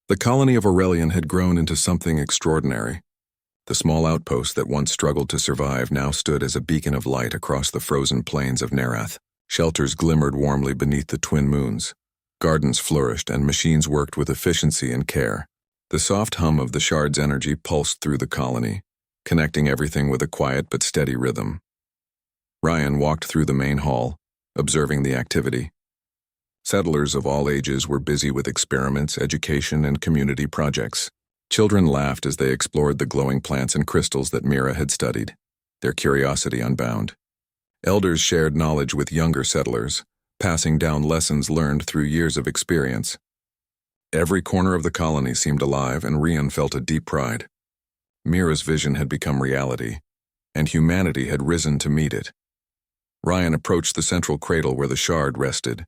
The colony of Aurelian had grown into something extraordinary. The small outpost that once struggled to survive now stood as a beacon of light across the frozen plains of Nerath. Shelters glimmered warmly beneath the twin moons. Gardens flourished and machines worked with efficiency and care. The soft hum of the shard's energy pulsed through the colony, connecting everything with a quiet but steady rhythm. Ryan walked through the main hall, observing the activity. Settlers of all ages were busy with experiments, education, and community projects. Children laughed as they explored the glowing plants and crystals that Mira had studied, their curiosity unbound. Elders shared knowledge with younger settlers, passing down lessons learned through years of experience. Every corner of the colony seemed alive, and Rian felt a deep pride. Mira's vision had become reality, and humanity had risen to meet it. Ryan approached the central cradle where the shard rested.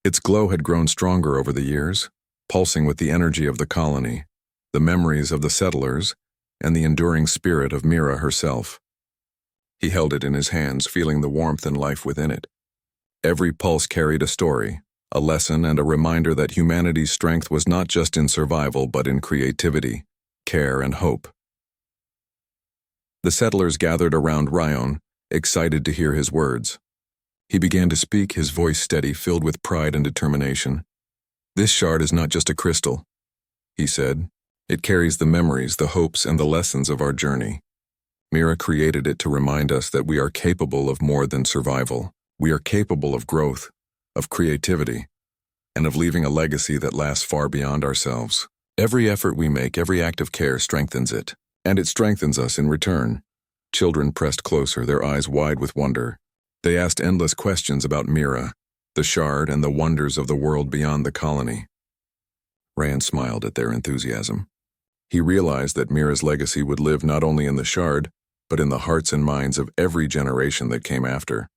Its glow had grown stronger over the years, pulsing with the energy of the colony, the memories of the settlers, and the enduring spirit of Mira herself. He held it in his hands, feeling the warmth and life within it. Every pulse carried a story, a lesson, and a reminder that humanity's strength was not just in survival but in creativity, care, and hope. The settlers gathered around Ryan, excited to hear his words. He began to speak, his voice steady, filled with pride and determination. "This shard is not just a crystal," he said. "It carries the memories, the hopes, and the lessons of our journey. Mira created it to remind us that we are capable of more than survival. We are capable of growth, of creativity, and of leaving a legacy that lasts far beyond ourselves. Every effort we make, every act of care strengthens it, and it strengthens us in return." Children pressed closer, their eyes wide with wonder. They asked endless questions about Mira, the shard, and the wonders of the world beyond the colony. Ryan smiled at their enthusiasm. He realized that Mira's legacy would live not only in the shard, but in the hearts and minds of every generation that came after.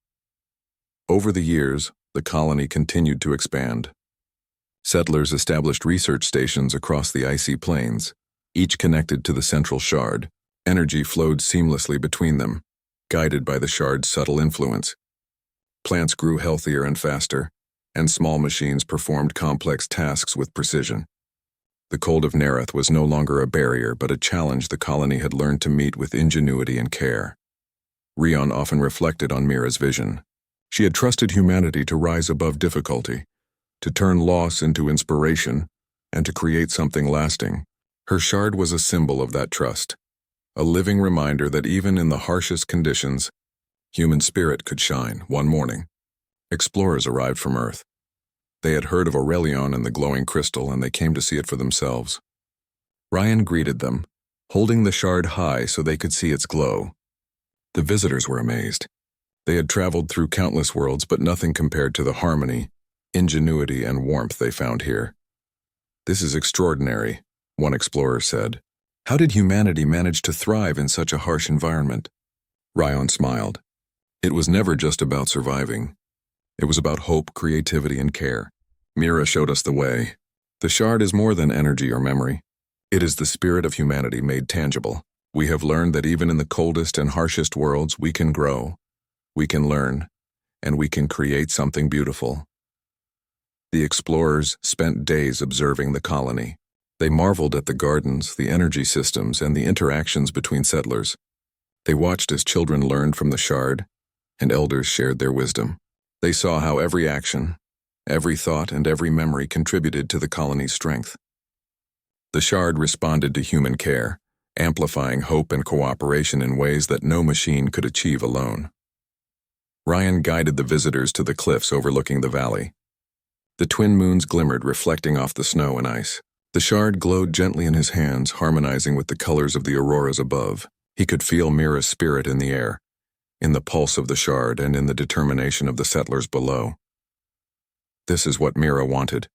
Over the years, the colony continued to expand. Settlers established research stations across the icy plains, each connected to the central shard. Energy flowed seamlessly between them, guided by the shard's subtle influence. Plants grew healthier and faster, and small machines performed complex tasks with precision. The cold of Nerath was no longer a barrier, but a challenge the colony had learned to meet with ingenuity and care. Rion often reflected on Mira's vision. She had trusted humanity to rise above difficulty, to turn loss into inspiration, and to create something lasting. Her shard was a symbol of that trust, a living reminder that even in the harshest conditions, human spirit could shine. One morning, explorers arrived from Earth. They had heard of Aurelion and the glowing crystal, and they came to see it for themselves. Ryan greeted them, holding the shard high so they could see its glow. The visitors were amazed. They had traveled through countless worlds, but nothing compared to the harmony, ingenuity, and warmth they found here. "This is extraordinary," one explorer said. "How did humanity manage to thrive in such a harsh environment?" Ryan smiled. "It was never just about surviving. It was about hope, creativity, and care. Mira showed us the way. The shard is more than energy or memory. It is the spirit of humanity made tangible. We have learned that even in the coldest and harshest worlds, we can grow, we can learn, and we can create something beautiful." The explorers spent days observing the colony. They marveled at the gardens, the energy systems, and the interactions between settlers. They watched as children learned from the shard, and elders shared their wisdom. They saw how every action, every thought, and every memory contributed to the colony's strength. The shard responded to human care, amplifying hope and cooperation in ways that no machine could achieve alone. Ryan guided the visitors to the cliffs overlooking the valley. The twin moons glimmered, reflecting off the snow and ice. The shard glowed gently in his hands, harmonizing with the colors of the auroras above. He could feel Mira's spirit in the air, in the pulse of the shard, and in the determination of the settlers below. "This is what Mira wanted,"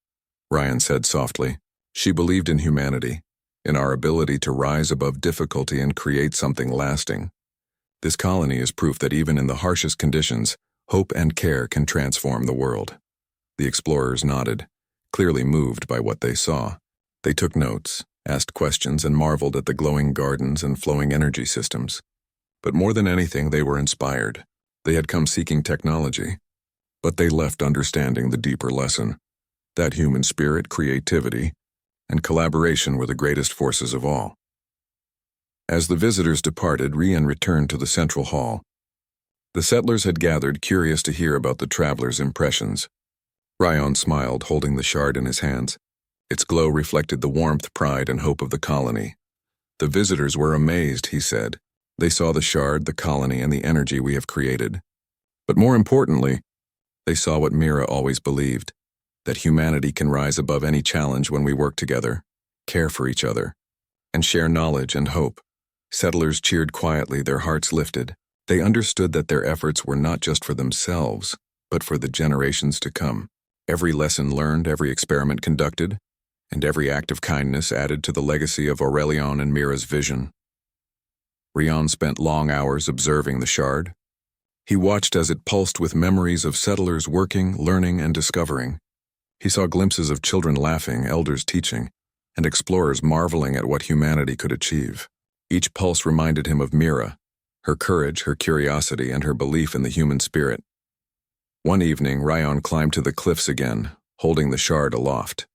Ryan said softly. "She believed in humanity, in our ability to rise above difficulty and create something lasting. This colony is proof that even in the harshest conditions, hope and care can transform the world." The explorers nodded, clearly moved by what they saw. They took notes, asked questions, and marveled at the glowing gardens and flowing energy systems. But more than anything, they were inspired. They had come seeking technology, but they left understanding the deeper lesson, that human spirit, creativity, and collaboration were the greatest forces of all. As the visitors departed, Rian returned to the central hall. The settlers had gathered, curious to hear about the travelers' impressions. Rian smiled, holding the shard in his hands. Its glow reflected the warmth, pride, and hope of the colony. The visitors were amazed, he said. They saw the shard, the colony, and the energy we have created. But more importantly, they saw what Mira always believed, that humanity can rise above any challenge when we work together, care for each other, and share knowledge and hope. Settlers cheered quietly, their hearts lifted. They understood that their efforts were not just for themselves, but for the generations to come. Every lesson learned, every experiment conducted, and every act of kindness added to the legacy of Aurelion and Mira's vision. Rian spent long hours observing the shard. He watched as it pulsed with memories of settlers working, learning, and discovering. He saw glimpses of children laughing, elders teaching, and explorers marveling at what humanity could achieve. Each pulse reminded him of Mira, her courage, her curiosity, and her belief in the human spirit. One evening, Rian climbed to the cliffs again, holding the shard aloft.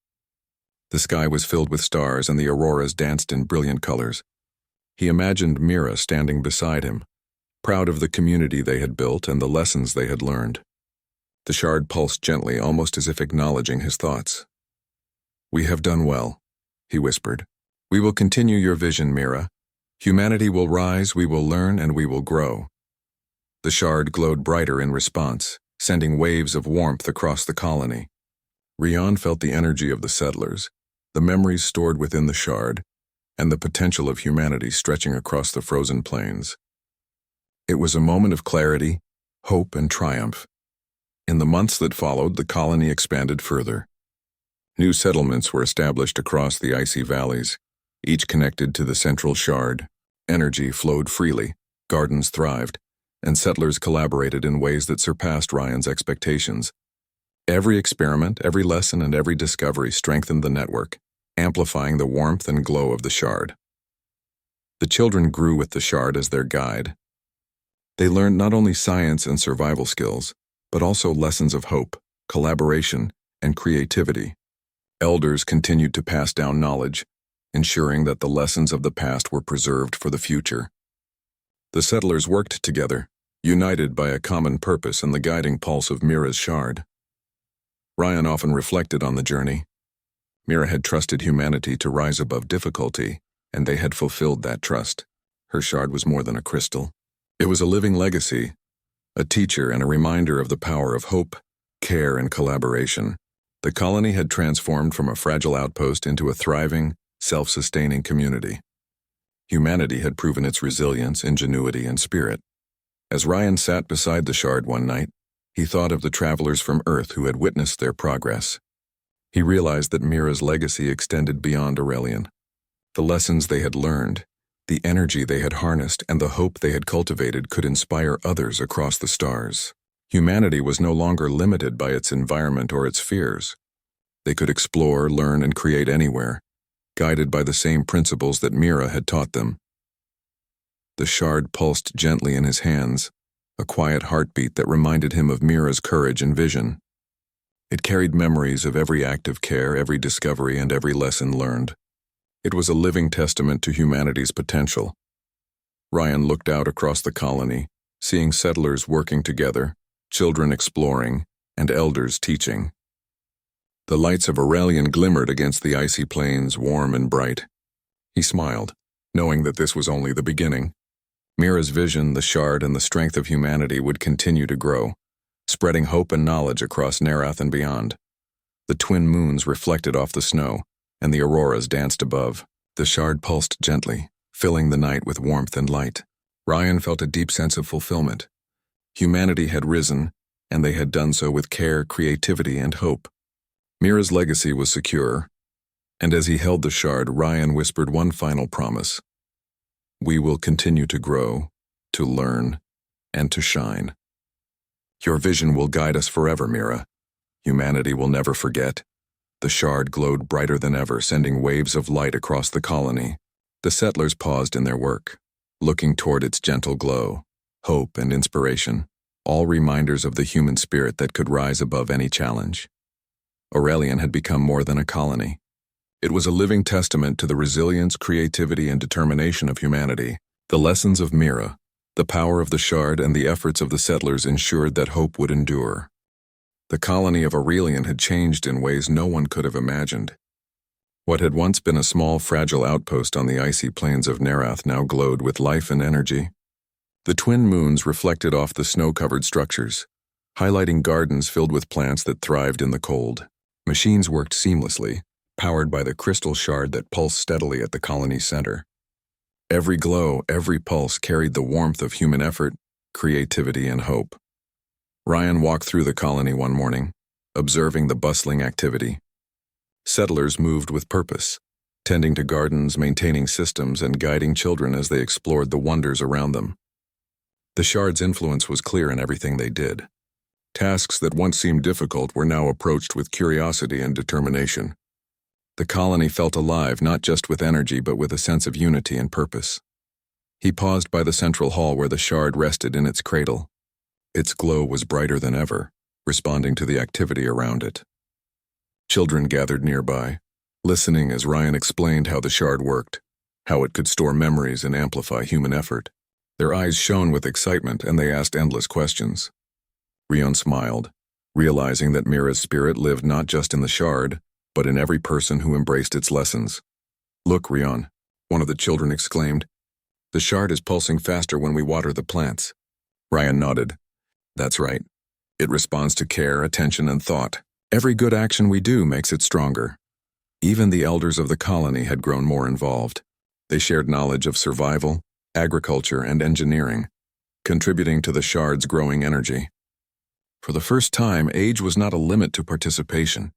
The sky was filled with stars, and the auroras danced in brilliant colors. He imagined Mira standing beside him, proud of the community they had built and the lessons they had learned. The shard pulsed gently, almost as if acknowledging his thoughts. "We have done well," he whispered. "We will continue your vision, Mira. Humanity will rise, we will learn, and we will grow." The shard glowed brighter in response, sending waves of warmth across the colony. Rian felt the energy of the settlers, the memories stored within the shard, and the potential of humanity stretching across the frozen plains. It was a moment of clarity, hope, and triumph. In the months that followed, the colony expanded further. New settlements were established across the icy valleys, each connected to the central shard. Energy flowed freely, gardens thrived, and settlers collaborated in ways that surpassed Rian's expectations. Every experiment, every lesson, and every discovery strengthened the network, amplifying the warmth and glow of the shard. The children grew with the shard as their guide. They learned not only science and survival skills, but also lessons of hope, collaboration, and creativity. Elders continued to pass down knowledge, ensuring that the lessons of the past were preserved for the future. The settlers worked together, united by a common purpose and the guiding pulse of Mira's shard. Rian often reflected on the journey. Mira had trusted humanity to rise above difficulty, and they had fulfilled that trust. Her shard was more than a crystal. It was a living legacy, a teacher and a reminder of the power of hope, care, and collaboration. The colony had transformed from a fragile outpost into a thriving, self-sustaining community. Humanity had proven its resilience, ingenuity, and spirit. As Rian sat beside the shard one night, he thought of the travelers from Earth who had witnessed their progress. He realized that Mira's legacy extended beyond Aurelion. The lessons they had learned, the energy they had harnessed, and the hope they had cultivated could inspire others across the stars. Humanity was no longer limited by its environment or its fears. They could explore, learn, and create anywhere, guided by the same principles that Mira had taught them. The shard pulsed gently in his hands, a quiet heartbeat that reminded him of Mira's courage and vision. It carried memories of every act of care, every discovery, and every lesson learned. It was a living testament to humanity's potential. Rian looked out across the colony, seeing settlers working together, children exploring, and elders teaching. The lights of Aurelion glimmered against the icy plains, warm and bright. He smiled, knowing that this was only the beginning. Mira's vision, the shard, and the strength of humanity would continue to grow, spreading hope and knowledge across Nerath and beyond. The twin moons reflected off the snow, and the auroras danced above. The shard pulsed gently, filling the night with warmth and light. Rian felt a deep sense of fulfillment. Humanity had risen, and they had done so with care, creativity, and hope. Mira's legacy was secure, and as he held the shard, Rian whispered one final promise. "We will continue to grow, to learn, and to shine. Your vision will guide us forever, Mira. Humanity will never forget." The shard glowed brighter than ever, sending waves of light across the colony. The settlers paused in their work, looking toward its gentle glow, hope and inspiration, all reminders of the human spirit that could rise above any challenge. Aurelion had become more than a colony. It was a living testament to the resilience, creativity, and determination of humanity. The lessons of Mira, the power of the shard, and the efforts of the settlers ensured that hope would endure. The colony of Aurelian had changed in ways no one could have imagined. What had once been a small, fragile outpost on the icy plains of Nerath now glowed with life and energy. The twin moons reflected off the snow-covered structures, highlighting gardens filled with plants that thrived in the cold. Machines worked seamlessly, powered by the crystal shard that pulsed steadily at the colony's center. Every glow, every pulse carried the warmth of human effort, creativity, and hope. Ryan walked through the colony one morning, observing the bustling activity. Settlers moved with purpose, tending to gardens, maintaining systems, and guiding children as they explored the wonders around them. The shard's influence was clear in everything they did. Tasks that once seemed difficult were now approached with curiosity and determination. The colony felt alive not just with energy but with a sense of unity and purpose. He paused by the central hall where the shard rested in its cradle. Its glow was brighter than ever, responding to the activity around it. Children gathered nearby, listening as Ryan explained how the shard worked, how it could store memories and amplify human effort. Their eyes shone with excitement and they asked endless questions. Rion smiled, realizing that Mira's spirit lived not just in the shard, but in every person who embraced its lessons. "Look, Rion," one of the children exclaimed. "The shard is pulsing faster when we water the plants." Ryan nodded. "That's right. It responds to care, attention, and thought. Every good action we do makes it stronger." Even the elders of the colony had grown more involved. They shared knowledge of survival, agriculture, and engineering, contributing to the shard's growing energy. For the first time, age was not a limit to participation.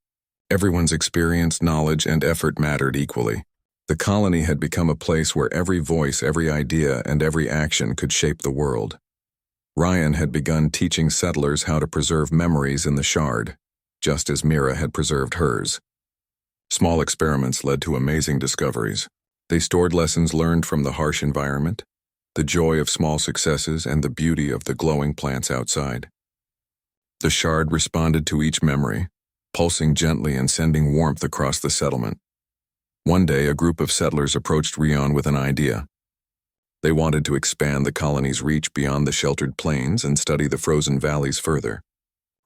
Everyone's experience, knowledge, and effort mattered equally. The colony had become a place where every voice, every idea, and every action could shape the world. Ryan had begun teaching settlers how to preserve memories in the shard, just as Mira had preserved hers. Small experiments led to amazing discoveries. They stored lessons learned from the harsh environment, the joy of small successes, and the beauty of the glowing plants outside. The shard responded to each memory, pulsing gently and sending warmth across the settlement. One day, a group of settlers approached Rion with an idea. They wanted to expand the colony's reach beyond the sheltered plains and study the frozen valleys further.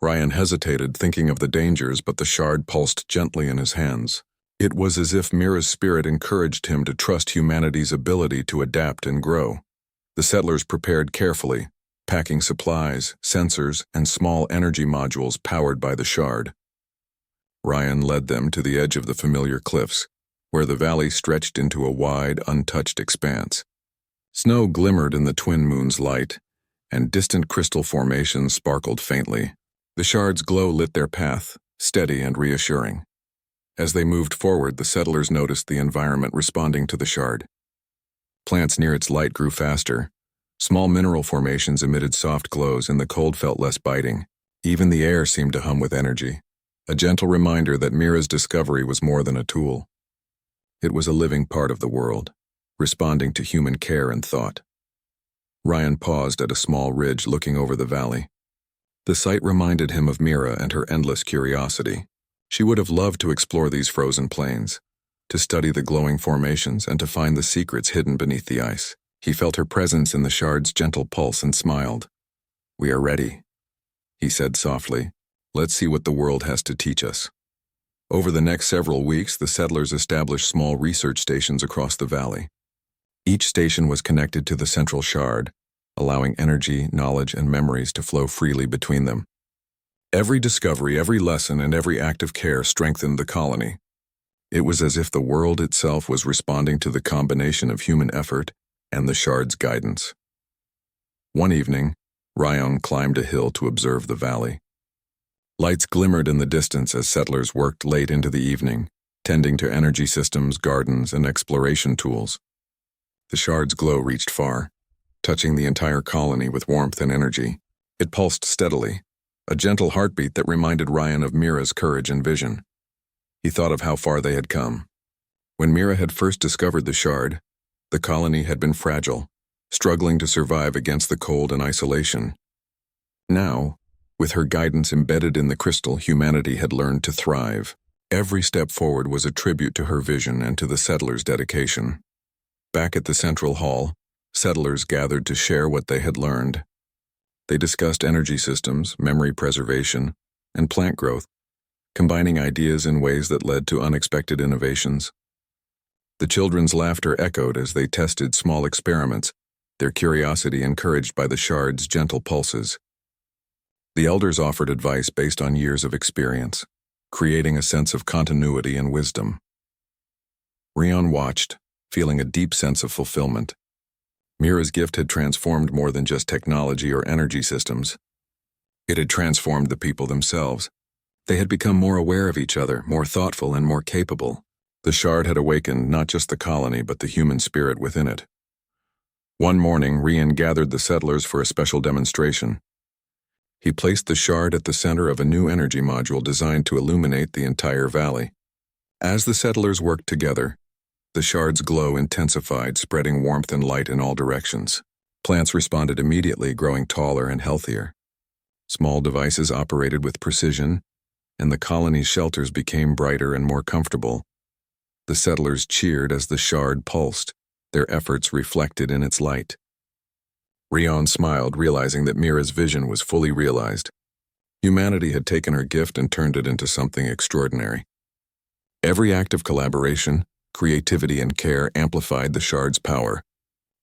Ryan hesitated, thinking of the dangers, but the shard pulsed gently in his hands. It was as if Mira's spirit encouraged him to trust humanity's ability to adapt and grow. The settlers prepared carefully, packing supplies, sensors, and small energy modules powered by the shard. Ryan led them to the edge of the familiar cliffs, where the valley stretched into a wide, untouched expanse. Snow glimmered in the twin moon's light, and distant crystal formations sparkled faintly. The shard's glow lit their path, steady and reassuring. As they moved forward, the settlers noticed the environment responding to the shard. Plants near its light grew faster. Small mineral formations emitted soft glows, and the cold felt less biting. Even the air seemed to hum with energy, a gentle reminder that Mira's discovery was more than a tool. It was a living part of the world, responding to human care and thought. Ryan paused at a small ridge looking over the valley. The sight reminded him of Mira and her endless curiosity. She would have loved to explore these frozen plains, to study the glowing formations and to find the secrets hidden beneath the ice. He felt her presence in the shard's gentle pulse and smiled. "We are ready," he said softly. "Let's see what the world has to teach us." Over the next several weeks, the settlers established small research stations across the valley. Each station was connected to the central shard, allowing energy, knowledge, and memories to flow freely between them. Every discovery, every lesson, and every act of care strengthened the colony. It was as if the world itself was responding to the combination of human effort and the shard's guidance. One evening, Ryan climbed a hill to observe the valley. Lights glimmered in the distance as settlers worked late into the evening, tending to energy systems, gardens, and exploration tools. The shard's glow reached far, touching the entire colony with warmth and energy. It pulsed steadily, a gentle heartbeat that reminded Ryan of Mira's courage and vision. He thought of how far they had come. When Mira had first discovered the shard, the colony had been fragile, struggling to survive against the cold and isolation. Now, with her guidance embedded in the crystal, humanity had learned to thrive. Every step forward was a tribute to her vision and to the settlers' dedication. Back at the central hall, settlers gathered to share what they had learned. They discussed energy systems, memory preservation, and plant growth, combining ideas in ways that led to unexpected innovations. The children's laughter echoed as they tested small experiments, their curiosity encouraged by the shard's gentle pulses. The elders offered advice based on years of experience, creating a sense of continuity and wisdom. Rion watched, feeling a deep sense of fulfillment. Mira's gift had transformed more than just technology or energy systems. It had transformed the people themselves. They had become more aware of each other, more thoughtful and more capable. The shard had awakened not just the colony but the human spirit within it. One morning, Rion gathered the settlers for a special demonstration. He placed the shard at the center of a new energy module designed to illuminate the entire valley. As the settlers worked together, the shard's glow intensified, spreading warmth and light in all directions. Plants responded immediately, growing taller and healthier. Small devices operated with precision, and the colony's shelters became brighter and more comfortable. The settlers cheered as the shard pulsed, their efforts reflected in its light. Rion smiled, realizing that Mira's vision was fully realized. Humanity had taken her gift and turned it into something extraordinary. Every act of collaboration, creativity, and care amplified the shard's power,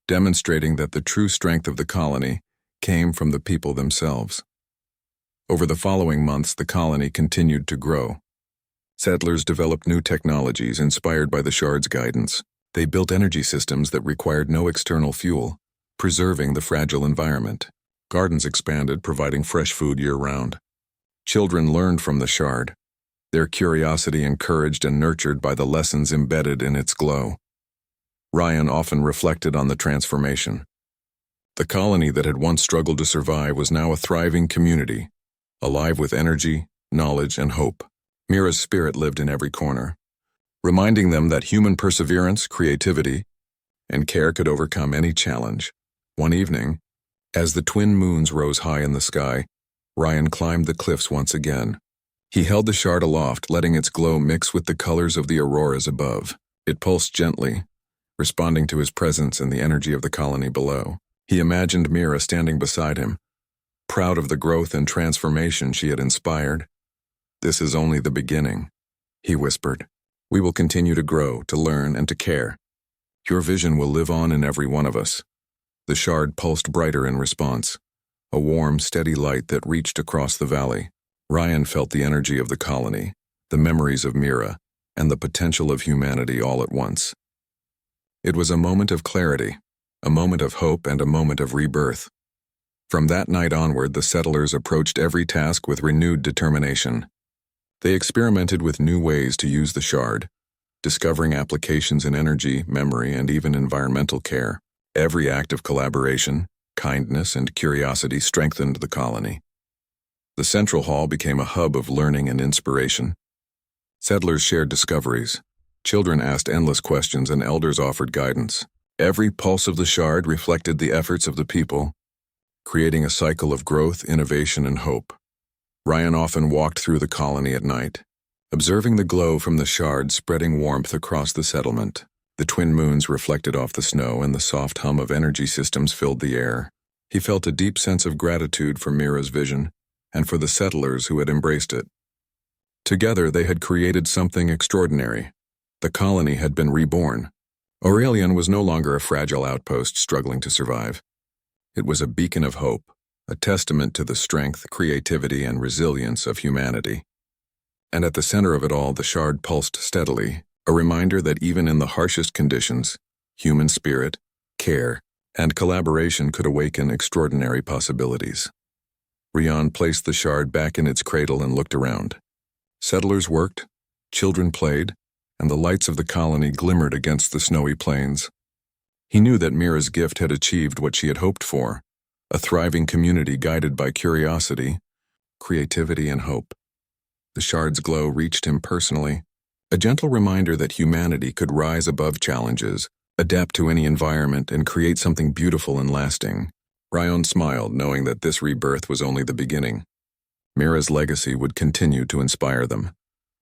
demonstrating that the true strength of the colony came from the people themselves. Over the following months, the colony continued to grow. Settlers developed new technologies inspired by the shard's guidance. They built energy systems that required no external fuel, preserving the fragile environment. Gardens expanded, providing fresh food year-round. Children learned from the shard, their curiosity encouraged and nurtured by the lessons embedded in its glow. Rion often reflected on the transformation. The colony that had once struggled to survive was now a thriving community, alive with energy, knowledge, and hope. Mira's spirit lived in every corner, reminding them that human perseverance, creativity, and care could overcome any challenge. One evening, as the twin moons rose high in the sky, Rion climbed the cliffs once again. He held the shard aloft, letting its glow mix with the colors of the auroras above. It pulsed gently, responding to his presence and the energy of the colony below. He imagined Mira standing beside him, proud of the growth and transformation she had inspired. "This is only the beginning," he whispered. "We will continue to grow, to learn, and to care. Your vision will live on in every one of us." The shard pulsed brighter in response, a warm, steady light that reached across the valley. Rion felt the energy of the colony, the memories of Mira, and the potential of humanity all at once. It was a moment of clarity, a moment of hope, and a moment of rebirth. From that night onward, the settlers approached every task with renewed determination. They experimented with new ways to use the shard, discovering applications in energy, memory, and even environmental care. Every act of collaboration, kindness, and curiosity strengthened the colony. The central hall became a hub of learning and inspiration. Settlers shared discoveries, children asked endless questions, and elders offered guidance. Every pulse of the shard reflected the efforts of the people, creating a cycle of growth, innovation, and hope. Rion often walked through the colony at night, observing the glow from the shard spreading warmth across the settlement. The twin moons reflected off the snow, and the soft hum of energy systems filled the air. He felt a deep sense of gratitude for Mira's vision, and for the settlers who had embraced it. Together, they had created something extraordinary. The colony had been reborn. Aurelian was no longer a fragile outpost struggling to survive. It was a beacon of hope, a testament to the strength, creativity, and resilience of humanity. And at the center of it all, the shard pulsed steadily, a reminder that even in the harshest conditions, human spirit, care, and collaboration could awaken extraordinary possibilities. Rion placed the shard back in its cradle and looked around. Settlers worked, children played, and the lights of the colony glimmered against the snowy plains. He knew that Mira's gift had achieved what she had hoped for, a thriving community guided by curiosity, creativity, and hope. The shard's glow reached him personally, a gentle reminder that humanity could rise above challenges, adapt to any environment, and create something beautiful and lasting. Rion smiled, knowing that this rebirth was only the beginning. Mira's legacy would continue to inspire them,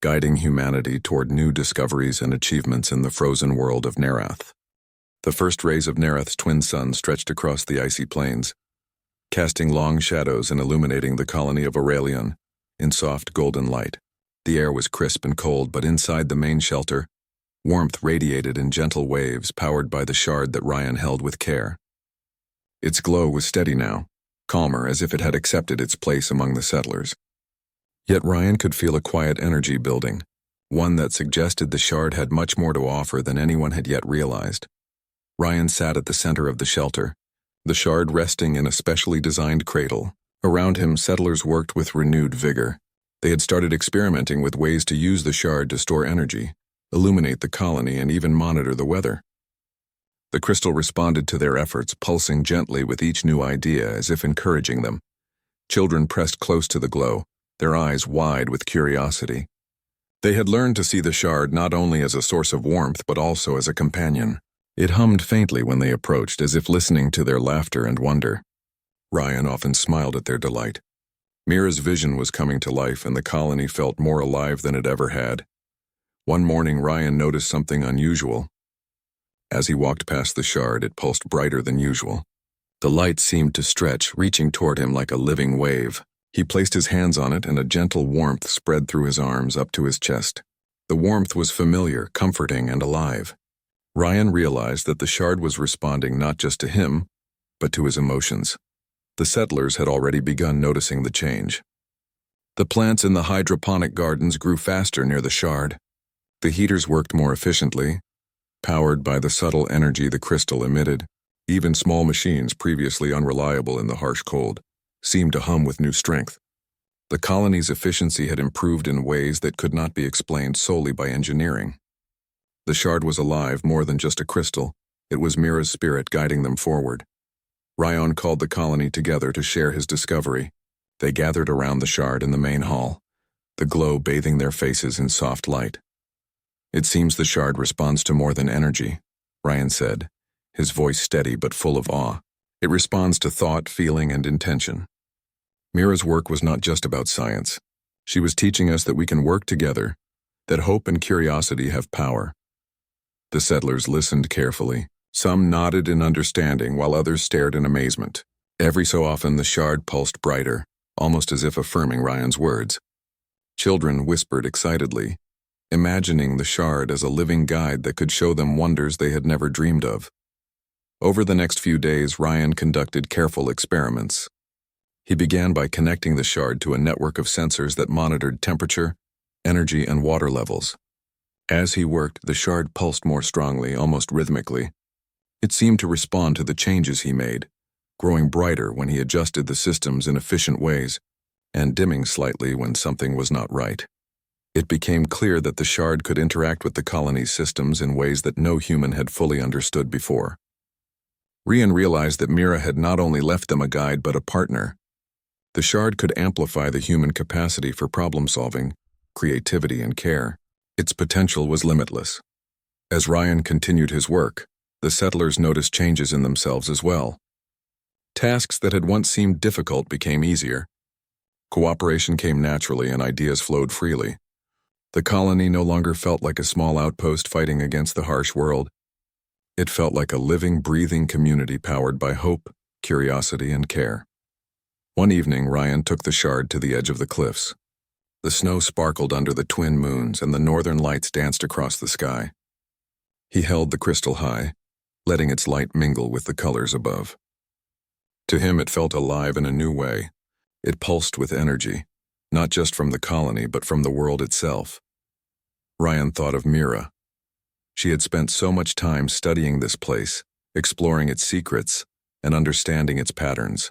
guiding humanity toward new discoveries and achievements in the frozen world of Nerath. The first rays of Nerath's twin sun stretched across the icy plains, casting long shadows and illuminating the colony of Aurelion in soft golden light. The air was crisp and cold, but inside the main shelter, warmth radiated in gentle waves powered by the shard that Ryan held with care. Its glow was steady now, calmer, as if it had accepted its place among the settlers. Yet Ryan could feel a quiet energy building, one that suggested the shard had much more to offer than anyone had yet realized. Ryan sat at the center of the shelter, the shard resting in a specially designed cradle. Around him, settlers worked with renewed vigor. They had started experimenting with ways to use the shard to store energy, illuminate the colony, and even monitor the weather. The crystal responded to their efforts, pulsing gently with each new idea as if encouraging them. Children pressed close to the glow, their eyes wide with curiosity. They had learned to see the shard not only as a source of warmth but also as a companion. It hummed faintly when they approached, as if listening to their laughter and wonder. Ryan often smiled at their delight. Mira's vision was coming to life, and the colony felt more alive than it ever had. One morning, Ryan noticed something unusual. As he walked past the shard, it pulsed brighter than usual. The light seemed to stretch, reaching toward him like a living wave. He placed his hands on it, and a gentle warmth spread through his arms up to his chest. The warmth was familiar, comforting, and alive. Ryan realized that the shard was responding not just to him, but to his emotions. The settlers had already begun noticing the change. The plants in the hydroponic gardens grew faster near the shard. The heaters worked more efficiently, powered by the subtle energy the crystal emitted. Even small machines, previously unreliable in the harsh cold, seemed to hum with new strength. The colony's efficiency had improved in ways that could not be explained solely by engineering. The shard was alive, more than just a crystal. It was Mira's spirit guiding them forward. Ryan called the colony together to share his discovery. They gathered around the shard in the main hall, the glow bathing their faces in soft light. "It seems the shard responds to more than energy," Ryan said, his voice steady but full of awe. "It responds to thought, feeling, and intention." Mira's work was not just about science. She was teaching us that we can work together, that hope and curiosity have power. The settlers listened carefully. Some nodded in understanding, while others stared in amazement. Every so often the shard pulsed brighter, almost as if affirming Ryan's words. Children whispered excitedly, imagining the shard as a living guide that could show them wonders they had never dreamed of. Over the next few days, Ryan conducted careful experiments. He began by connecting the shard to a network of sensors that monitored temperature, energy, and water levels. As he worked, the shard pulsed more strongly, almost rhythmically. It seemed to respond to the changes he made, growing brighter when he adjusted the systems in efficient ways, and dimming slightly when something was not right. It became clear that the shard could interact with the colony's systems in ways that no human had fully understood before. Ryan realized that Mira had not only left them a guide but a partner. The shard could amplify the human capacity for problem-solving, creativity, and care. Its potential was limitless. As Ryan continued his work, the settlers noticed changes in themselves as well. Tasks that had once seemed difficult became easier. Cooperation came naturally and ideas flowed freely. The colony no longer felt like a small outpost fighting against the harsh world. It felt like a living, breathing community powered by hope, curiosity, and care. One evening, Ryan took the shard to the edge of the cliffs. The snow sparkled under the twin moons, and the northern lights danced across the sky. He held the crystal high, letting its light mingle with the colors above. To him, it felt alive in a new way. It pulsed with energy, not just from the colony, but from the world itself. Ryan thought of Mira. She had spent so much time studying this place, exploring its secrets, and understanding its patterns.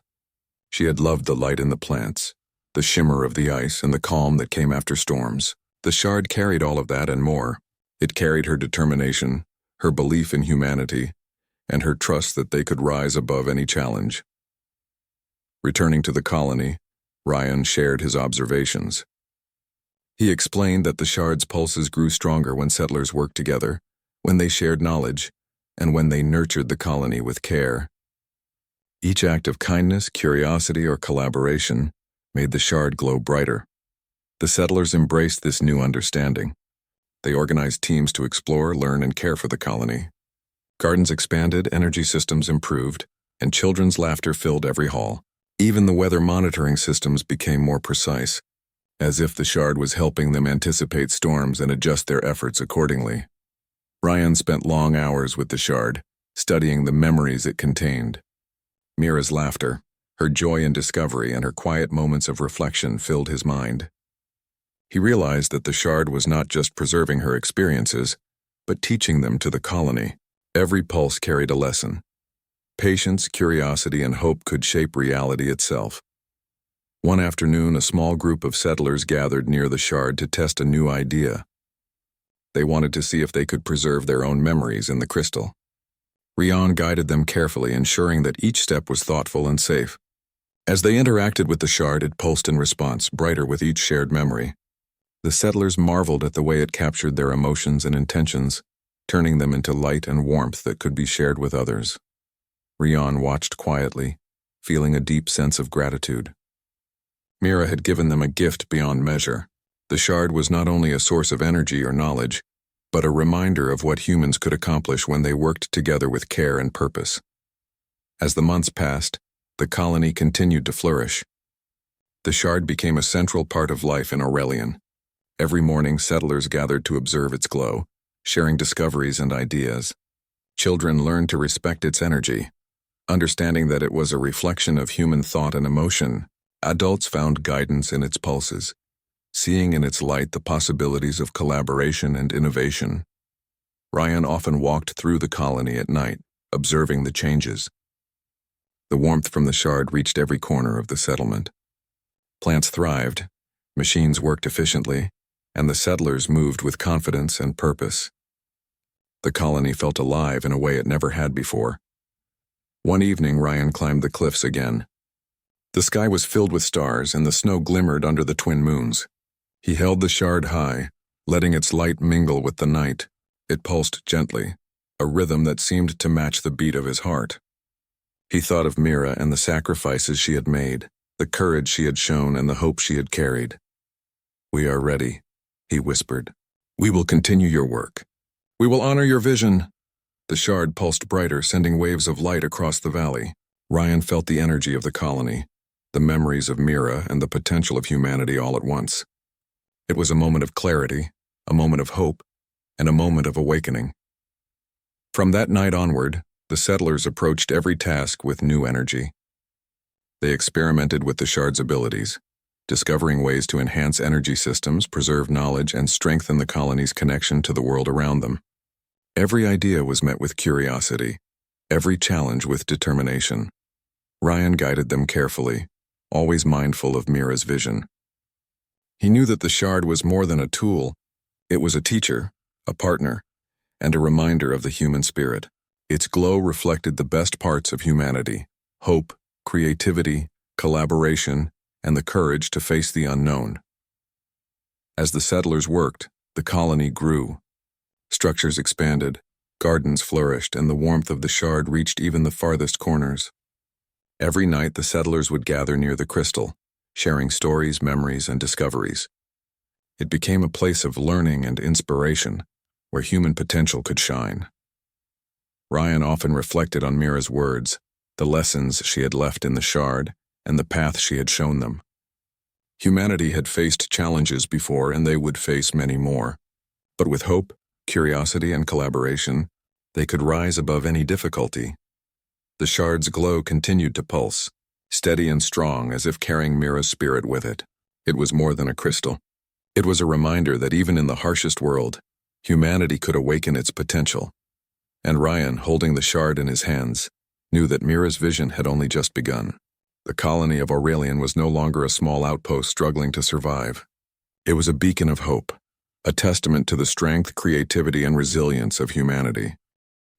She had loved the light in the plants, the shimmer of the ice, and the calm that came after storms. The shard carried all of that and more. It carried her determination, her belief in humanity, and her trust that they could rise above any challenge. Returning to the colony, Ryan shared his observations. He explained that the shard's pulses grew stronger when settlers worked together, when they shared knowledge, and when they nurtured the colony with care. Each act of kindness, curiosity, or collaboration made the shard glow brighter. The settlers embraced this new understanding. They organized teams to explore, learn, and care for the colony. Gardens expanded, energy systems improved, and children's laughter filled every hall. Even the weather monitoring systems became more precise, as if the shard was helping them anticipate storms and adjust their efforts accordingly. Ryan spent long hours with the shard, studying the memories it contained. Mira's laughter, her joy in discovery, and her quiet moments of reflection filled his mind. He realized that the shard was not just preserving her experiences, but teaching them to the colony. Every pulse carried a lesson. Patience, curiosity, and hope could shape reality itself. One afternoon, a small group of settlers gathered near the shard to test a new idea. They wanted to see if they could preserve their own memories in the crystal. Ryan guided them carefully, ensuring that each step was thoughtful and safe. As they interacted with the shard, it pulsed in response, brighter with each shared memory. The settlers marveled at the way it captured their emotions and intentions, turning them into light and warmth that could be shared with others. Ryan watched quietly, feeling a deep sense of gratitude. Mira had given them a gift beyond measure. The shard was not only a source of energy or knowledge, but a reminder of what humans could accomplish when they worked together with care and purpose. As the months passed, the colony continued to flourish. The shard became a central part of life in Aurelian. Every morning, settlers gathered to observe its glow, sharing discoveries and ideas. Children learned to respect its energy, understanding that it was a reflection of human thought and emotion. Adults found guidance in its pulses, seeing in its light the possibilities of collaboration and innovation. Ryan often walked through the colony at night, observing the changes. The warmth from the shard reached every corner of the settlement. Plants thrived, machines worked efficiently, and the settlers moved with confidence and purpose. The colony felt alive in a way it never had before. One evening, Ryan climbed the cliffs again. The sky was filled with stars, and the snow glimmered under the twin moons. He held the shard high, letting its light mingle with the night. It pulsed gently, a rhythm that seemed to match the beat of his heart. He thought of Mira and the sacrifices she had made, the courage she had shown, and the hope she had carried. "We are ready," he whispered. "We will continue your work. We will honor your vision." The shard pulsed brighter, sending waves of light across the valley. Ryan felt the energy of the colony, the memories of Mira, and the potential of humanity all at once. It was a moment of clarity, a moment of hope, and a moment of awakening. From that night onward, the settlers approached every task with new energy. They experimented with the shard's abilities, discovering ways to enhance energy systems, preserve knowledge, and strengthen the colony's connection to the world around them. Every idea was met with curiosity, every challenge with determination. Ryan guided them carefully, always mindful of Mira's vision. He knew that the shard was more than a tool. It was a teacher, a partner, and a reminder of the human spirit. Its glow reflected the best parts of humanity: hope, creativity, collaboration, and the courage to face the unknown. As the settlers worked, the colony grew. Structures expanded, gardens flourished, and the warmth of the shard reached even the farthest corners. Every night, the settlers would gather near the crystal, sharing stories, memories, and discoveries. It became a place of learning and inspiration, where human potential could shine. Ryan often reflected on Mira's words, the lessons she had left in the shard, and the path she had shown them. Humanity had faced challenges before, and they would face many more. But with hope, curiosity, and collaboration, they could rise above any difficulty. The shard's glow continued to pulse, steady and strong, as if carrying Mira's spirit with it. It was more than a crystal. It was a reminder that even in the harshest world, humanity could awaken its potential. And Ryan, holding the shard in his hands, knew that Mira's vision had only just begun. The colony of Aurelian was no longer a small outpost struggling to survive. It was a beacon of hope, a testament to the strength, creativity, and resilience of humanity.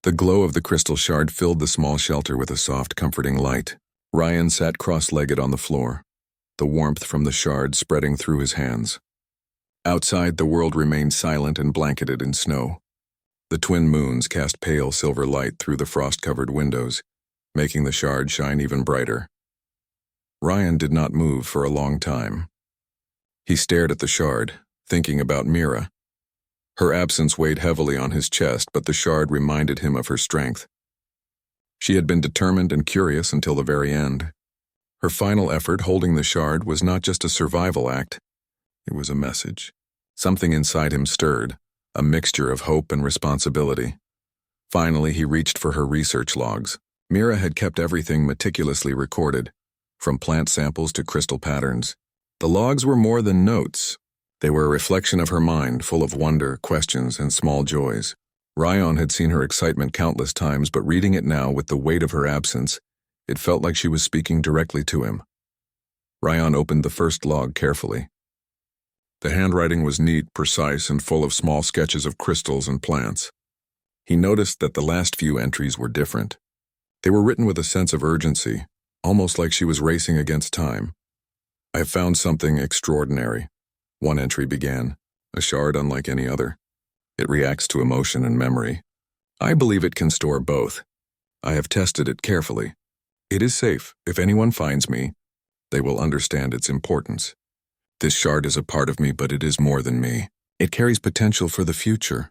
The glow of the crystal shard filled the small shelter with a soft, comforting light. Ryan sat cross-legged on the floor, the warmth from the shard spreading through his hands. Outside, the world remained silent and blanketed in snow. The twin moons cast pale silver light through the frost-covered windows, making the shard shine even brighter. Ryan did not move for a long time. He stared at the shard, thinking about Mira. Her absence weighed heavily on his chest, but the shard reminded him of her strength. She had been determined and curious until the very end. Her final effort holding the shard was not just a survival act, it was a message. Something inside him stirred, a mixture of hope and responsibility. Finally, he reached for her research logs. Mira had kept everything meticulously recorded, from plant samples to crystal patterns. The logs were more than notes. They were a reflection of her mind, full of wonder, questions, and small joys. Ryan had seen her excitement countless times, but reading it now with the weight of her absence, it felt like she was speaking directly to him. Ryan opened the first log carefully. The handwriting was neat, precise, and full of small sketches of crystals and plants. He noticed that the last few entries were different. They were written with a sense of urgency, almost like she was racing against time. "I have found something extraordinary," one entry began, "a shard unlike any other. It reacts to emotion and memory. I believe it can store both. I have tested it carefully. It is safe. If anyone finds me, they will understand its importance. This shard is a part of me, but it is more than me. It carries potential for the future."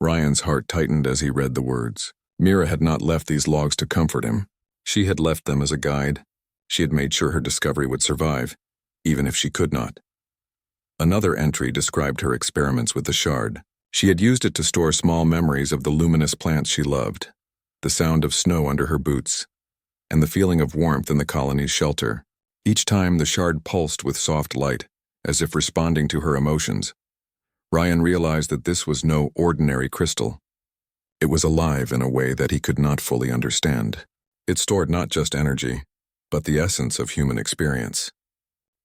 Ryan's heart tightened as he read the words. Mira had not left these logs to comfort him. She had left them as a guide. She had made sure her discovery would survive, even if she could not. Another entry described her experiments with the shard. She had used it to store small memories of the luminous plants she loved, the sound of snow under her boots, and the feeling of warmth in the colony's shelter. Each time the shard pulsed with soft light, as if responding to her emotions. Ryan realized that this was no ordinary crystal. It was alive in a way that he could not fully understand. It stored not just energy, but the essence of human experience.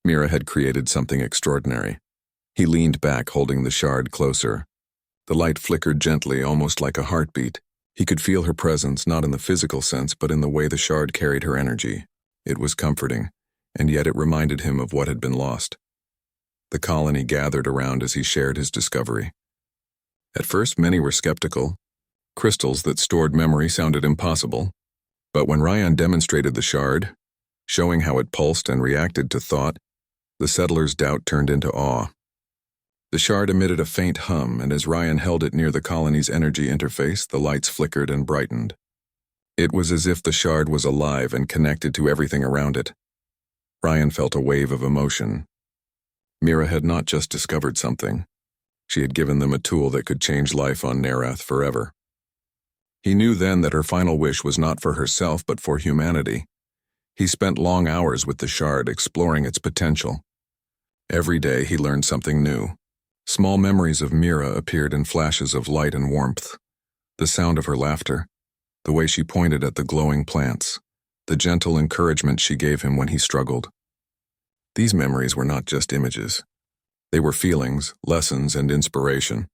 Mira had created something extraordinary. He leaned back, holding the shard closer. The light flickered gently, almost like a heartbeat. He could feel her presence, not in the physical sense, but in the way the shard carried her energy. It was comforting, and yet it reminded him of what had been lost. The colony gathered around as he shared his discovery. At first, many were skeptical. Crystals that stored memory sounded impossible. But when Ryan demonstrated the shard, showing how it pulsed and reacted to thought, the settlers' doubt turned into awe. The shard emitted a faint hum, and as Ryan held it near the colony's energy interface, the lights flickered and brightened. It was as if the shard was alive and connected to everything around it. Ryan felt a wave of emotion. Mira had not just discovered something. She had given them a tool that could change life on Nerath forever. He knew then that her final wish was not for herself, but for humanity. He spent long hours with the shard, exploring its potential. Every day he learned something new. Small memories of Mira appeared in flashes of light and warmth. The sound of her laughter, the way she pointed at the glowing plants, the gentle encouragement she gave him when he struggled. These memories were not just images. They were feelings, lessons, and inspiration.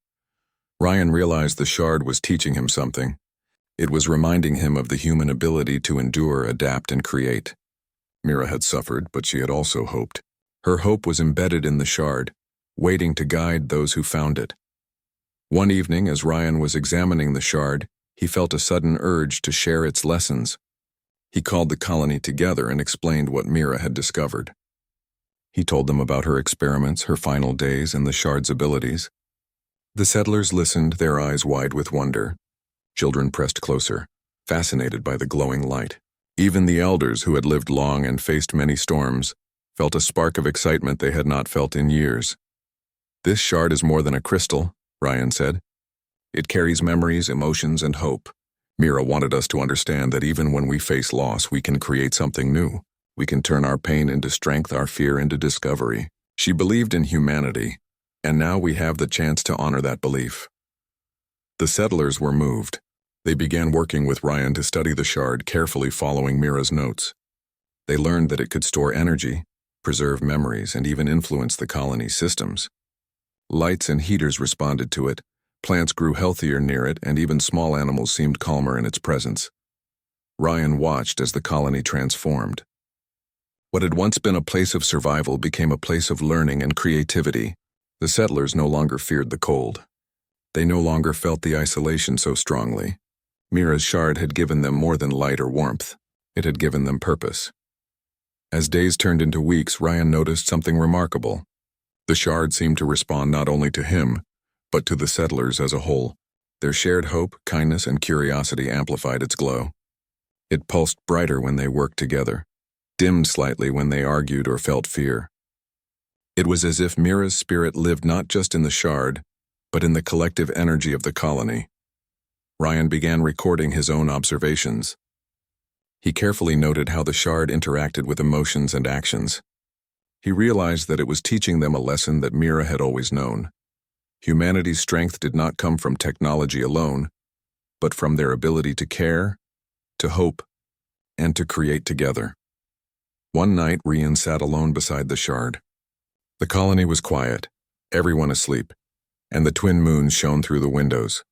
Ryan realized the shard was teaching him something. It was reminding him of the human ability to endure, adapt, and create. Mira had suffered, but she had also hoped. Her hope was embedded in the shard, waiting to guide those who found it. One evening, as Ryan was examining the shard, he felt a sudden urge to share its lessons. He called the colony together and explained what Mira had discovered. He told them about her experiments, her final days, and the shard's abilities. The settlers listened, their eyes wide with wonder. Children pressed closer, fascinated by the glowing light. Even the elders, who had lived long and faced many storms, felt a spark of excitement they had not felt in years. "This shard is more than a crystal," Ryan said. "It carries memories, emotions, and hope." Mira wanted us to understand that even when we face loss, we can create something new. We can turn our pain into strength, our fear into discovery. She believed in humanity, and now we have the chance to honor that belief. The settlers were moved. They began working with Ryan to study the shard, carefully following Mira's notes. They learned that it could store energy, preserve memories, and even influence the colony's systems. Lights and heaters responded to it, plants grew healthier near it, and even small animals seemed calmer in its presence. Ryan watched as the colony transformed. What had once been a place of survival became a place of learning and creativity. The settlers no longer feared the cold. They no longer felt the isolation so strongly. Mira's shard had given them more than light or warmth. It had given them purpose. As days turned into weeks, Ryan noticed something remarkable. The shard seemed to respond not only to him, but to the settlers as a whole. Their shared hope, kindness, and curiosity amplified its glow. It pulsed brighter when they worked together, dimmed slightly when they argued or felt fear. It was as if Mira's spirit lived not just in the shard, but in the collective energy of the colony. Ryan began recording his own observations. He carefully noted how the shard interacted with emotions and actions. He realized that it was teaching them a lesson that Mira had always known. Humanity's strength did not come from technology alone, but from their ability to care, to hope, and to create together. One night, Ryan sat alone beside the shard. The colony was quiet, everyone asleep, and the twin moons shone through the windows.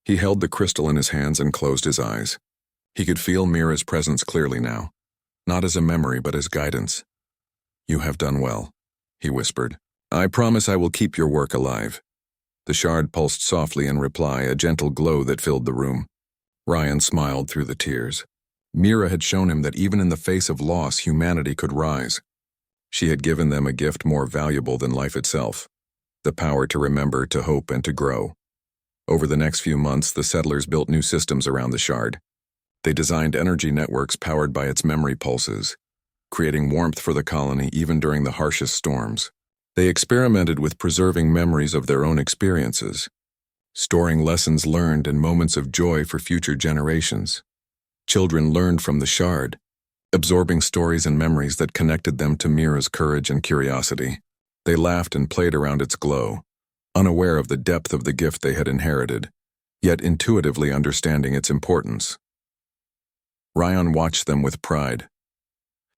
He held the crystal in his hands and closed his eyes. He could feel Mira's presence clearly now, not as a memory but as guidance. "You have done well," he whispered. "I promise I will keep your work alive." The shard pulsed softly in reply, a gentle glow that filled the room. Ryan smiled through the tears. Mira had shown him that even in the face of loss, humanity could rise. She had given them a gift more valuable than life itself, the power to remember, to hope, and to grow. Over the next few months, the settlers built new systems around the shard. They designed energy networks powered by its memory pulses, creating warmth for the colony even during the harshest storms. They experimented with preserving memories of their own experiences, storing lessons learned and moments of joy for future generations. Children learned from the shard, absorbing stories and memories that connected them to Mira's courage and curiosity. They laughed and played around its glow, unaware of the depth of the gift they had inherited, yet intuitively understanding its importance. Ryan watched them with pride.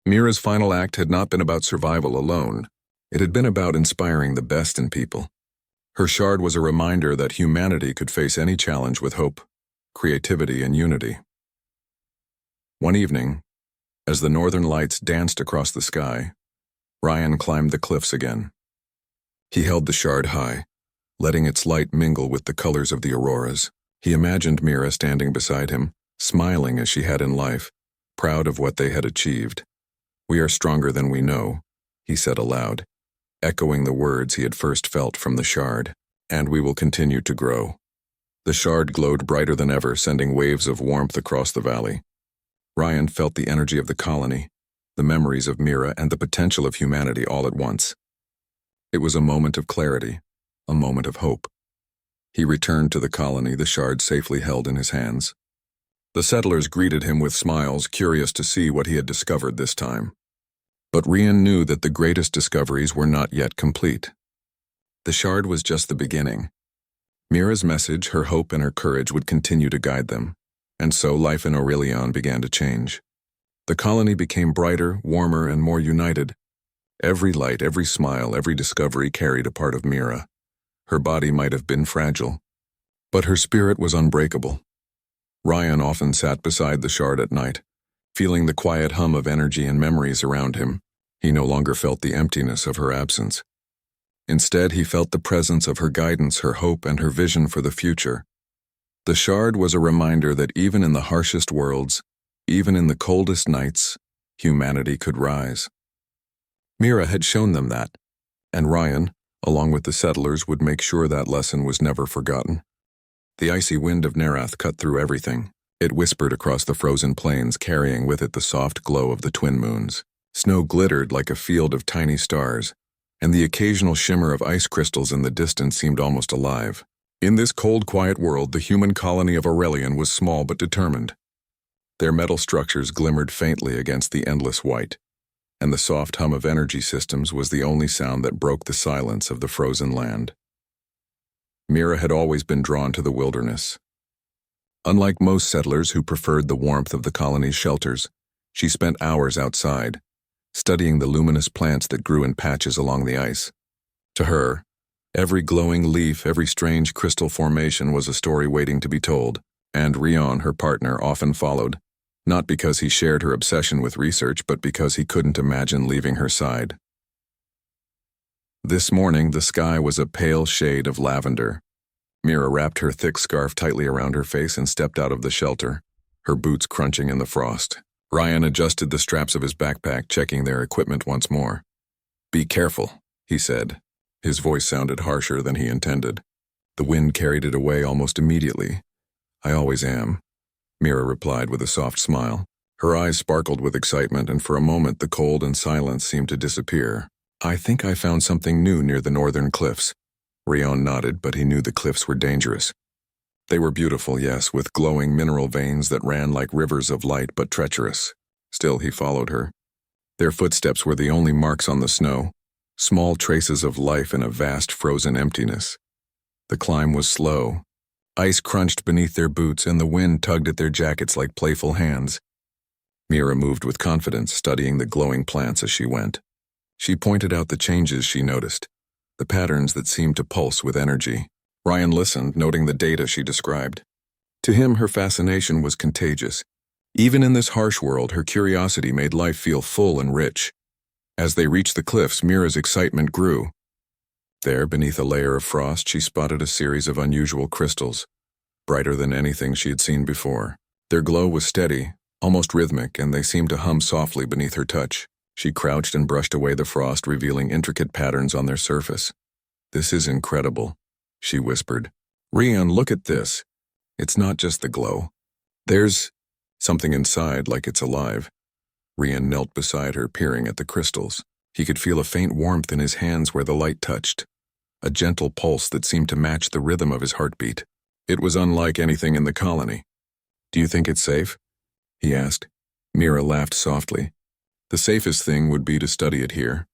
Mira's final act had not been about survival alone. It had been about inspiring the best in people. Her shard was a reminder that humanity could face any challenge with hope, creativity, and unity. One evening, as the northern lights danced across the sky, Ryan climbed the cliffs again. He held the shard high, letting its light mingle with the colors of the auroras. He imagined Mira standing beside him, smiling as she had in life, proud of what they had achieved. "We are stronger than we know," he said aloud, echoing the words he had first felt from the shard. "And we will continue to grow." The shard glowed brighter than ever, sending waves of warmth across the valley. Ryan felt the energy of the colony, the memories of Mira, and the potential of humanity all at once. It was a moment of clarity, a moment of hope. He returned to the colony, the shard safely held in his hands. The settlers greeted him with smiles, curious to see what he had discovered this time. But Ryan knew that the greatest discoveries were not yet complete. The shard was just the beginning. Mira's message, her hope, and her courage would continue to guide them, and so life in Aurelion began to change. The colony became brighter, warmer, and more united. Every light, every smile, every discovery carried a part of Mira. Her body might have been fragile, but her spirit was unbreakable. Ryan often sat beside the shard at night, feeling the quiet hum of energy and memories around him. He no longer felt the emptiness of her absence. Instead, he felt the presence of her guidance, her hope, and her vision for the future. The shard was a reminder that even in the harshest worlds, even in the coldest nights, humanity could rise. Mira had shown them that, and Ryan, along with the settlers, would make sure that lesson was never forgotten. The icy wind of Nerath cut through everything. It whispered across the frozen plains, carrying with it the soft glow of the twin moons. Snow glittered like a field of tiny stars, and the occasional shimmer of ice crystals in the distance seemed almost alive. In this cold, quiet world, the human colony of Aurelion was small but determined. Their metal structures glimmered faintly against the endless white, and the soft hum of energy systems was the only sound that broke the silence of the frozen land. Mira had always been drawn to the wilderness. Unlike most settlers who preferred the warmth of the colony's shelters, she spent hours outside, studying the luminous plants that grew in patches along the ice. To her, every glowing leaf, every strange crystal formation was a story waiting to be told, and Ryan, her partner, often followed, not because he shared her obsession with research, but because he couldn't imagine leaving her side. This morning, the sky was a pale shade of lavender. Mira wrapped her thick scarf tightly around her face and stepped out of the shelter, her boots crunching in the frost. Ryan adjusted the straps of his backpack, checking their equipment once more. "Be careful," he said. His voice sounded harsher than he intended. The wind carried it away almost immediately. I always am, Mira replied with a soft smile. Her eyes sparkled with excitement, and for a moment the cold and silence seemed to disappear. I think I found something new near the northern cliffs. Rion nodded, but he knew the cliffs were dangerous. They were beautiful, yes, with glowing mineral veins that ran like rivers of light, but treacherous. Still, he followed her. Their footsteps were the only marks on the snow, small traces of life in a vast frozen emptiness. The climb was slow. Ice crunched beneath their boots, and the wind tugged at their jackets like playful hands. Mira moved with confidence, studying the glowing plants as she went. She pointed out the changes she noticed, the patterns that seemed to pulse with energy. Ryan listened, noting the data she described. To him, her fascination was contagious. Even in this harsh world, her curiosity made life feel full and rich. As they reached the cliffs, Mira's excitement grew. There, beneath a layer of frost, she spotted a series of unusual crystals, brighter than anything she had seen before. Their glow was steady, almost rhythmic, and they seemed to hum softly beneath her touch. She crouched and brushed away the frost, revealing intricate patterns on their surface. "This is incredible," she whispered. "Rion, look at this. It's not just the glow. There's something inside, like it's alive." Rion knelt beside her, peering at the crystals. He could feel a faint warmth in his hands where the light touched, a gentle pulse that seemed to match the rhythm of his heartbeat. It was unlike anything in the colony. "Do you think it's safe?" he asked. Mira laughed softly. "The safest thing would be to study it here,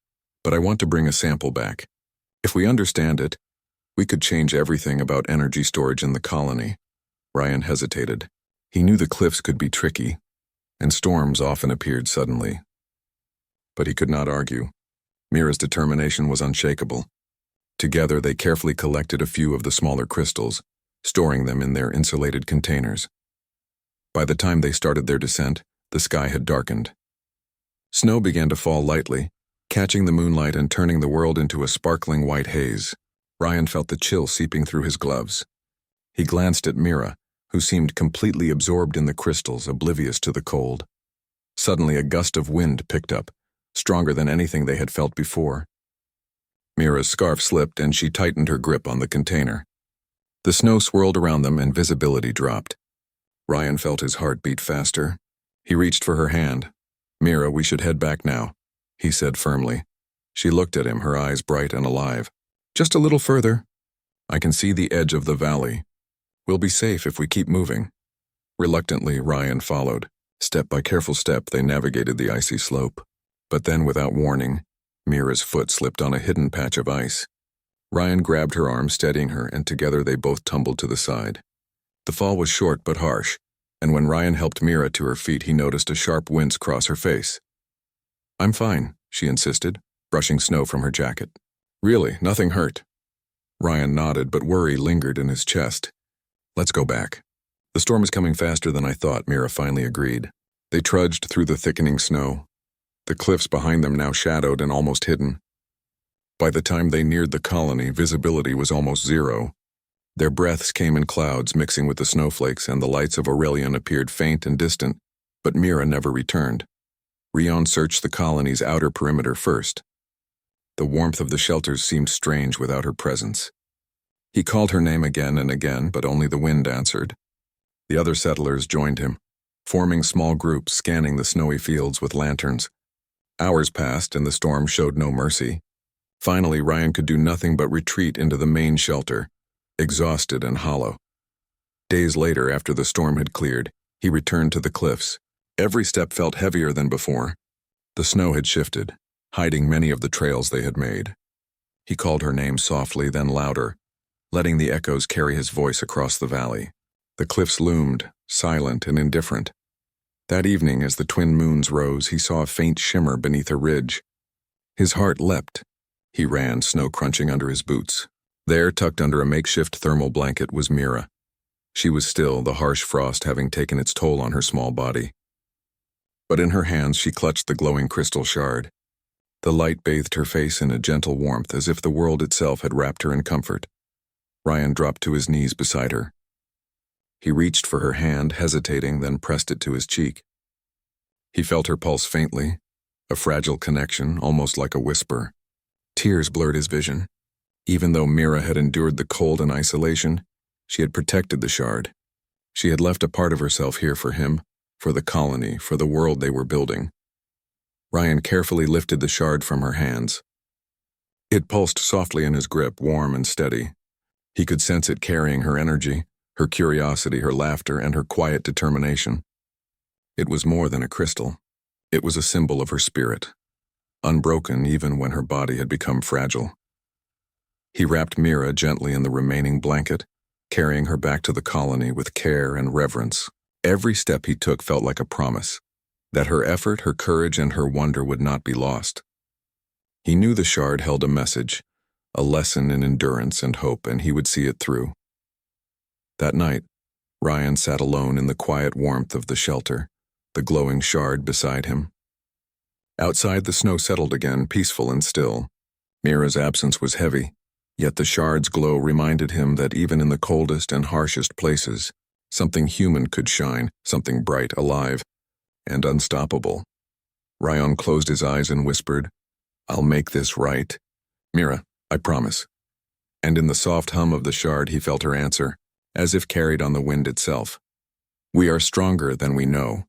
but I want to bring a sample back. If we understand it, we could change everything about energy storage in the colony." Ryan hesitated. He knew the cliffs could be tricky, and storms often appeared suddenly. But he could not argue. Mira's determination was unshakable. Together, they carefully collected a few of the smaller crystals, storing them in their insulated containers. By the time they started their descent, the sky had darkened. Snow began to fall lightly, catching the moonlight and turning the world into a sparkling white haze. Ryan felt the chill seeping through his gloves. He glanced at Mira, who seemed completely absorbed in the crystals, oblivious to the cold. Suddenly, a gust of wind picked up, stronger than anything they had felt before. Mira's scarf slipped, and she tightened her grip on the container. The snow swirled around them, and visibility dropped. Ryan felt his heart beat faster. He reached for her hand. "Mira, we should head back now," he said firmly. She looked at him, her eyes bright and alive. "Just a little further. I can see the edge of the valley. We'll be safe if we keep moving." Reluctantly, Ryan followed. Step by careful step, they navigated the icy slope. But then, without warning, Mira's foot slipped on a hidden patch of ice. Ryan grabbed her arm, steadying her, and together they both tumbled to the side. The fall was short but harsh, and when Ryan helped Mira to her feet, he noticed a sharp wince cross her face. "I'm fine," she insisted, brushing snow from her jacket. "Really, nothing hurt?" Ryan nodded, but worry lingered in his chest. "Let's go back." "The storm is coming faster than I thought," Mira finally agreed. They trudged through the thickening snow, the cliffs behind them now shadowed and almost hidden. By the time they neared the colony, visibility was almost zero. Their breaths came in clouds, mixing with the snowflakes, and the lights of Aurelian appeared faint and distant, but Mira never returned. Rion searched the colony's outer perimeter first. The warmth of the shelters seemed strange without her presence. He called her name again and again, but only the wind answered. The other settlers joined him, forming small groups, scanning the snowy fields with lanterns. Hours passed, and the storm showed no mercy. Finally, Ryan could do nothing but retreat into the main shelter, exhausted and hollow. Days later, after the storm had cleared, he returned to the cliffs. Every step felt heavier than before. The snow had shifted, hiding many of the trails they had made. He called her name softly, then louder, letting the echoes carry his voice across the valley. The cliffs loomed, silent and indifferent. That evening, as the twin moons rose, he saw a faint shimmer beneath a ridge. His heart leapt. He ran, snow crunching under his boots. There, tucked under a makeshift thermal blanket, was Mira. She was still, the harsh frost having taken its toll on her small body. But in her hands she clutched the glowing crystal shard. The light bathed her face in a gentle warmth, as if the world itself had wrapped her in comfort. Ryan dropped to his knees beside her. He reached for her hand, hesitating, then pressed it to his cheek. He felt her pulse faintly, a fragile connection, almost like a whisper. Tears blurred his vision. Even though Mira had endured the cold and isolation, she had protected the shard. She had left a part of herself here for him, for the colony, for the world they were building. Ryan carefully lifted the shard from her hands. It pulsed softly in his grip, warm and steady. He could sense it carrying her energy, her curiosity, her laughter, and her quiet determination. It was more than a crystal. It was a symbol of her spirit, unbroken even when her body had become fragile. He wrapped Mira gently in the remaining blanket, carrying her back to the colony with care and reverence. Every step he took felt like a promise, that her effort, her courage, and her wonder would not be lost. He knew the shard held a message, a lesson in endurance and hope, and he would see it through. That night, Ryan sat alone in the quiet warmth of the shelter, the glowing shard beside him. Outside, the snow settled again, peaceful and still. Mira's absence was heavy, yet the shard's glow reminded him that even in the coldest and harshest places, something human could shine, something bright, alive, and unstoppable. Ryan closed his eyes and whispered, "I'll make this right. Mira, I promise." And in the soft hum of the shard he felt her answer, as if carried on the wind itself. "We are stronger than we know."